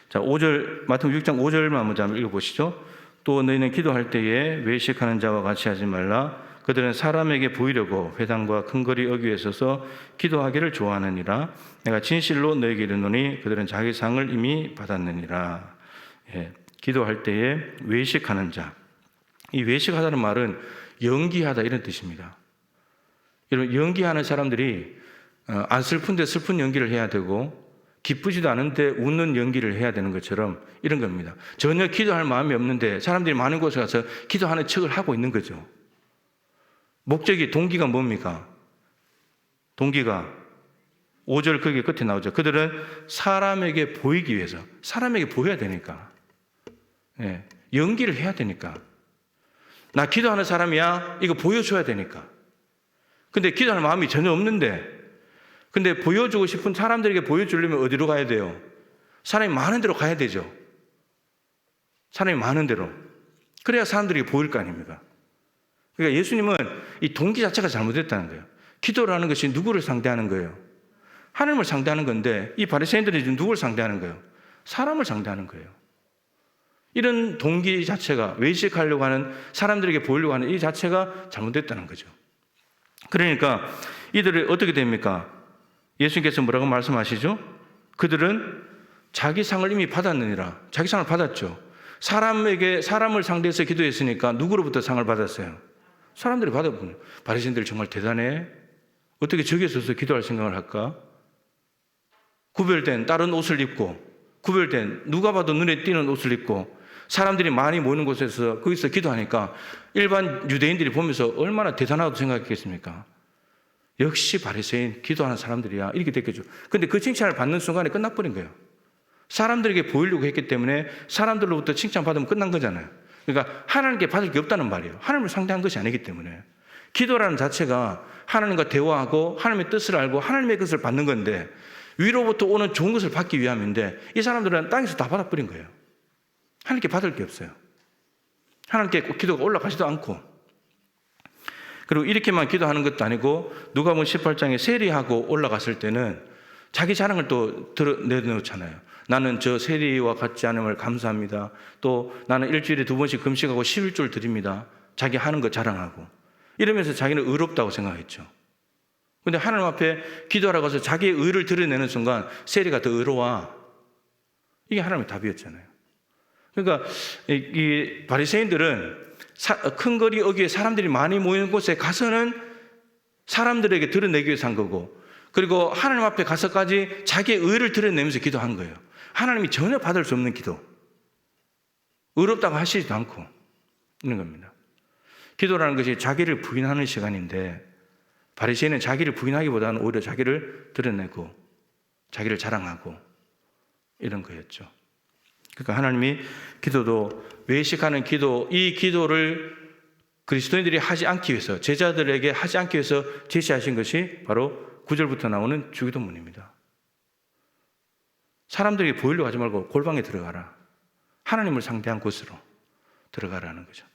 자, 5절 마태복음 6장 5절만 먼저 한번 읽어보시죠. 또 너희는 기도할 때에 외식하는 자와 같이 하지 말라. 그들은 사람에게 보이려고 회당과 큰 거리 어귀에 서서 기도하기를 좋아하느니라. 내가 진실로 너희에게 이르노니 그들은 자기 상을 이미 받았느니라. 예, 기도할 때에 외식하는 자. 이 외식하다는 말은 연기하다 이런 뜻입니다. 여러분 연기하는 사람들이 안 슬픈데 슬픈 연기를 해야 되고 기쁘지도 않은데 웃는 연기를 해야 되는 것처럼 이런 겁니다. 전혀 기도할 마음이 없는데 사람들이 많은 곳에 가서 기도하는 척을 하고 있는 거죠. 목적이 동기가 뭡니까? 동기가 5절 거기 끝에 나오죠. 그들은 사람에게 보이기 위해서 사람에게 보여야 되니까 연기를 해야 되니까 나 기도하는 사람이야 이거 보여줘야 되니까 근데 기도할 마음이 전혀 없는데 근데 보여주고 싶은 사람들에게 보여주려면 어디로 가야 돼요? 사람이 많은 데로 가야 되죠. 사람이 많은 데로. 그래야 사람들이 보일 거 아닙니까? 그러니까 예수님은 이 동기 자체가 잘못됐다는 거예요. 기도라는 것이 누구를 상대하는 거예요? 하나님을 상대하는 건데 이 바리새인들이 지금 누구를 상대하는 거예요? 사람을 상대하는 거예요. 이런 동기 자체가 외식하려고 하는 사람들에게 보이려고 하는 이 자체가 잘못됐다는 거죠. 그러니까 이들이 어떻게 됩니까? 예수님께서 뭐라고 말씀하시죠? 그들은 자기 상을 이미 받았느니라. 자기 상을 받았죠. 사람을 상대해서 기도했으니까 누구로부터 상을 받았어요? 사람들이 받아보네요. 바리새인들 정말 대단해. 어떻게 저기에 서서 기도할 생각을 할까? 구별된 다른 옷을 입고 구별된 누가 봐도 눈에 띄는 옷을 입고 사람들이 많이 모이는 곳에서 거기서 기도하니까 일반 유대인들이 보면서 얼마나 대단하다고 생각했겠습니까? 역시 바리새인 기도하는 사람들이야 이렇게 됐겠죠. 근데 그 칭찬을 받는 순간에 끝나버린 거예요. 사람들에게 보이려고 했기 때문에 사람들로부터 칭찬받으면 끝난 거잖아요. 그러니까 하나님께 받을 게 없다는 말이에요. 하나님을 상대한 것이 아니기 때문에 기도라는 자체가 하나님과 대화하고 하나님의 뜻을 알고 하나님의 것을 받는 건데 위로부터 오는 좋은 것을 받기 위함인데 이 사람들은 땅에서 다 받아버린 거예요. 하나님께 받을 게 없어요. 하나님께 기도가 올라가지도 않고 그리고 이렇게만 기도하는 것도 아니고 누가복음 18장에 세리하고 올라갔을 때는 자기 자랑을 또 내놓잖아요. 나는 저 세리와 같지 않음을 감사합니다. 또 나는 일주일에 2번씩 금식하고 11조를 드립니다. 자기 하는 거 자랑하고 이러면서 자기는 의롭다고 생각했죠. 그런데 하나님 앞에 기도하러 가서 자기의 의를 드러내는 순간 세리가 더 의로워. 이게 하나님의 답이었잖아요. 그러니까 이 바리새인들은 큰 거리 어귀에 사람들이 많이 모이는 곳에 가서는 사람들에게 드러내기 위해서 한 거고 그리고 하나님 앞에 가서까지 자기의 의를 드러내면서 기도한 거예요. 하나님이 전혀 받을 수 없는 기도. 의롭다고 하시지도 않고 있는 겁니다. 기도라는 것이 자기를 부인하는 시간인데 바리새인은 자기를 부인하기보다는 오히려 자기를 드러내고 자기를 자랑하고 이런 거였죠. 그러니까 하나님이 기도도 외식하는 기도, 이 기도를 그리스도인들이 하지 않기 위해서, 제자들에게 하지 않기 위해서 제시하신 것이 바로 9절부터 나오는 주기도문입니다. 사람들에게 보이려고 하지 말고 골방에 들어가라. 하나님을 상대한 곳으로 들어가라는 거죠.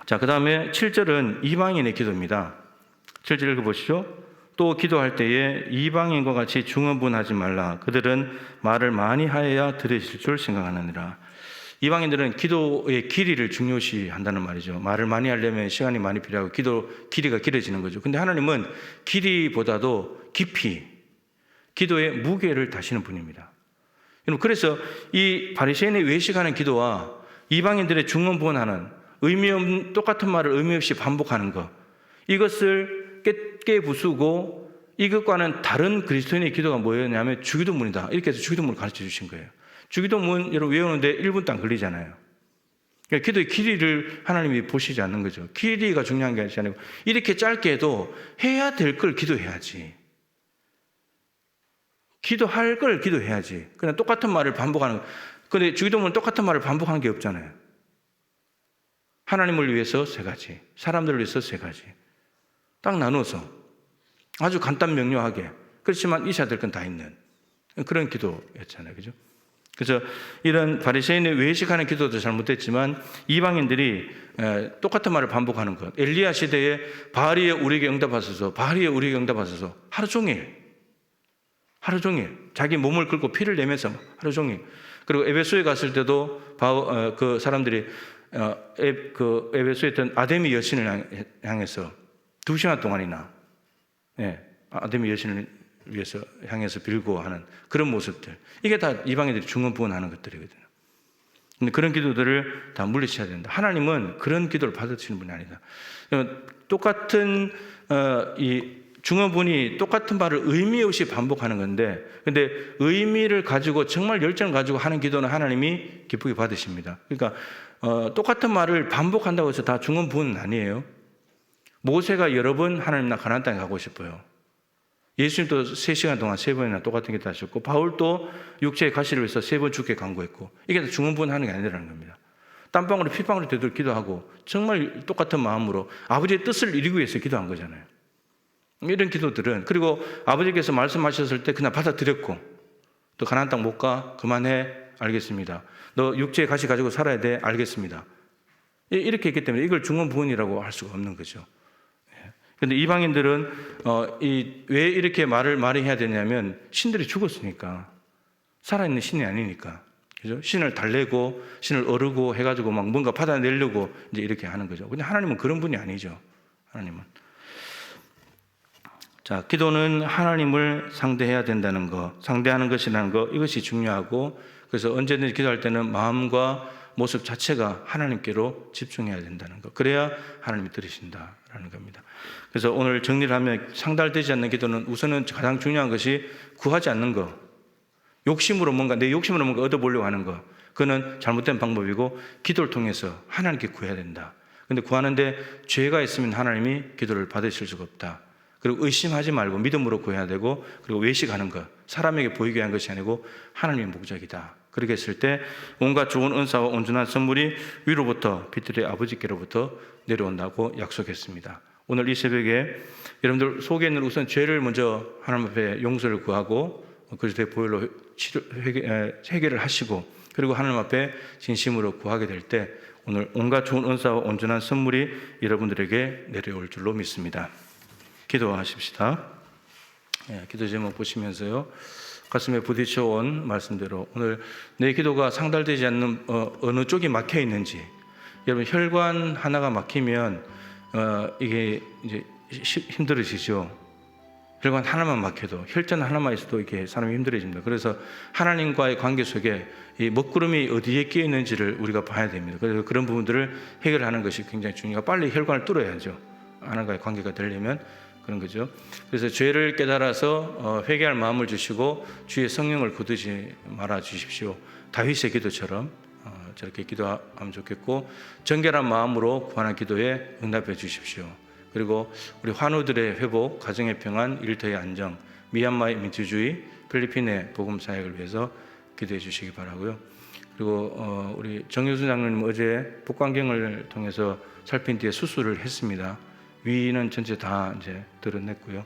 자, 그 다음에 7절은 이방인의 기도입니다. 7절 읽어보시죠. 또 기도할 때에 이방인과 같이 중언부언하지 말라. 그들은 말을 많이 하여야 들으실 줄 생각하느니라. 이방인들은 기도의 길이를 중요시한다는 말이죠. 말을 많이 하려면 시간이 많이 필요하고 기도 길이가 길어지는 거죠. 근데 하나님은 길이보다도 깊이 기도의 무게를 다시는 분입니다. 그래서 이 바리새인의 외식하는 기도와 이방인들의 중언부언하는 의미 없는 똑같은 말을 의미 없이 반복하는 것, 이것을 깨부수고 이것과는 다른 그리스도인의 기도가 뭐였냐면 주기도문이다. 이렇게 해서 주기도문을 가르쳐 주신 거예요. 주기도문 여러분 외우는데 1분도 안 걸리잖아요. 그러니까 기도의 길이를 하나님이 보시지 않는 거죠. 길이가 중요한 게 아니고 이렇게 짧게 해도 해야 될 걸 기도해야지. 기도할 걸 기도해야지. 그냥 똑같은 말을 반복하는 거. 근데 주기도문은 똑같은 말을 반복하는 게 없잖아요. 하나님을 위해서 3가지, 사람들을 위해서 3가지. 딱 나눠서 아주 간단 명료하게, 그렇지만 있어야 될 건 다 있는 그런 기도였잖아요. 그죠? 그래서 이런 바리새인의 외식하는 기도도 잘못됐지만 이방인들이 똑같은 말을 반복하는 것. 엘리야 시대에 바알이여 우리에게 응답하소서, 바알이여 우리에게 응답하소서. 하루 종일 자기 몸을 긁고 피를 내면서 하루 종일. 그리고 에베소에 갔을 때도 그 사람들이 에베소에 있던 아데미 여신을 향해서 2시간 동안이나 아데미 여신을 위해서 향해서 빌고 하는 그런 모습들, 이게 다 이방인들이 중언부언하는 것들이거든요. 근데 그런 기도들을 다 물리쳐야 된다. 하나님은 그런 기도를 받으시는 분이 아니다. 똑같은 이 중언부언이 똑같은 말을 의미 없이 반복하는 건데, 근데 의미를 가지고 정말 열정을 가지고 하는 기도는 하나님이 기쁘게 받으십니다. 그러니까 똑같은 말을 반복한다고 해서 다 중언부언은 아니에요. 모세가 여러 번 하나님 나 가나안 땅에 가고 싶어요. 예수님도 3시간 동안 3번이나 똑같은 기도 하셨고, 바울도 육체의 가시를 위해서 3번 죽게 간구했고, 이게 다 중언부언하는 게 아니라는 겁니다. 땀방울이 피방울이 되도록 기도하고 정말 똑같은 마음으로 아버지의 뜻을 이루기 위해서 기도한 거잖아요. 이런 기도들은, 그리고 아버지께서 말씀하셨을 때 그냥 받아들였고, 또 가나안 땅 못 가? 그만해? 알겠습니다. 너 육체의 가시 가지고 살아야 돼? 알겠습니다. 이렇게 했기 때문에 이걸 중언부언이라고 할 수가 없는 거죠. 그런데 이방인들은 왜 이렇게 말을 많이 해야 되냐면 신들이 죽었으니까, 살아있는 신이 아니니까, 그죠? 신을 달래고 신을 어르고 해가지고 막 뭔가 받아내려고 이제 이렇게 하는 거죠. 근데 하나님은 그런 분이 아니죠. 하나님은. 자, 기도는 하나님을 상대해야 된다는 거, 상대하는 것이라는 거, 이것이 중요하고, 그래서 언제든지 기도할 때는 마음과 모습 자체가 하나님께로 집중해야 된다는 거. 그래야 하나님이 들으신다라는 겁니다. 그래서 오늘 정리를 하면 상달되지 않는 기도는 우선은 가장 중요한 것이 구하지 않는 거. 욕심으로 내 욕심으로 뭔가 얻어보려고 하는 거. 그거는 잘못된 방법이고 기도를 통해서 하나님께 구해야 된다. 근데 구하는데 죄가 있으면 하나님이 기도를 받으실 수가 없다. 그리고 의심하지 말고 믿음으로 구해야 되고, 그리고 외식하는 것, 사람에게 보이게 한 것이 아니고 하나님의 목적이다. 그렇게 했을 때 온갖 좋은 은사와 온전한 선물이 위로부터 빛들의 아버지께로부터 내려온다고 약속했습니다. 오늘 이 새벽에 여러분들 속에 있는 우선 죄를 먼저 하나님 앞에 용서를 구하고 그리스도의 보혈로 해결을 하시고, 그리고 하나님 앞에 진심으로 구하게 될 때 오늘 온갖 좋은 은사와 온전한 선물이 여러분들에게 내려올 줄로 믿습니다. 기도하십시다. 기도 제목 보시면서요, 가슴에 부딪혀 온 말씀대로 오늘 내 기도가 상달되지 않는 어느 쪽이 막혀 있는지, 여러분 혈관 하나가 막히면 이게 이제 힘들어지죠. 혈관 하나만 막혀도, 혈전 하나만 있어도 이렇게 사람이 힘들어집니다. 그래서 하나님과의 관계 속에 이 먹구름이 어디에 끼어 있는지를 우리가 봐야 됩니다. 그래서 그런 부분들을 해결하는 것이 굉장히 중요하고, 빨리 혈관을 뚫어야죠. 하나님과의 관계가 되려면 그런 거죠. 그래서 죄를 깨달아서 회개할 마음을 주시고 주의 성령을 거두지 말아 주십시오. 다윗의 기도처럼 저렇게 기도하면 좋겠고, 정결한 마음으로 구하는 기도에 응답해 주십시오. 그리고 우리 환우들의 회복, 가정의 평안, 일터의 안정, 미얀마의 민주주의, 필리핀의 복음 사역을 위해서 기도해 주시기 바라고요. 그리고 우리 정유순 장로님 어제 복강경을 통해서 살핀 뒤에 수술을 했습니다. 위는 전체 다 이제 드러냈고요.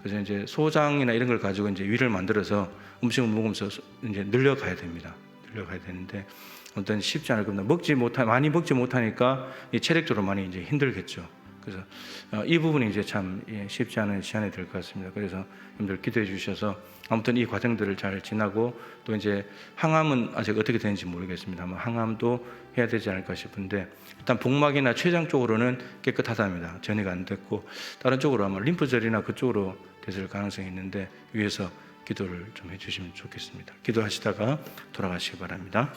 그래서 이제 소장이나 이런 걸 가지고 이제 위를 만들어서 음식을 먹으면서 이제 늘려가야 됩니다. 늘려가야 되는데 어떤 쉽지 않을 겁니다. 많이 먹지 못하니까 이 체력적으로 많이 이제 힘들겠죠. 그래서 이 부분이 이제 참 쉽지 않은 시간이 될 것 같습니다. 그래서 여러분들 기도해 주셔서 아무튼 이 과정들을 잘 지나고 또 이제 항암은 아직 어떻게 되는지 모르겠습니다. 항암도 해야 되지 않을까 싶은데 일단 복막이나 췌장 쪽으로는 깨끗하답니다. 전이가 안 됐고 다른 쪽으로 아마 림프절이나 그쪽으로 됐을 가능성이 있는데 위에서 기도를 좀 해주시면 좋겠습니다. 기도하시다가 돌아가시기 바랍니다.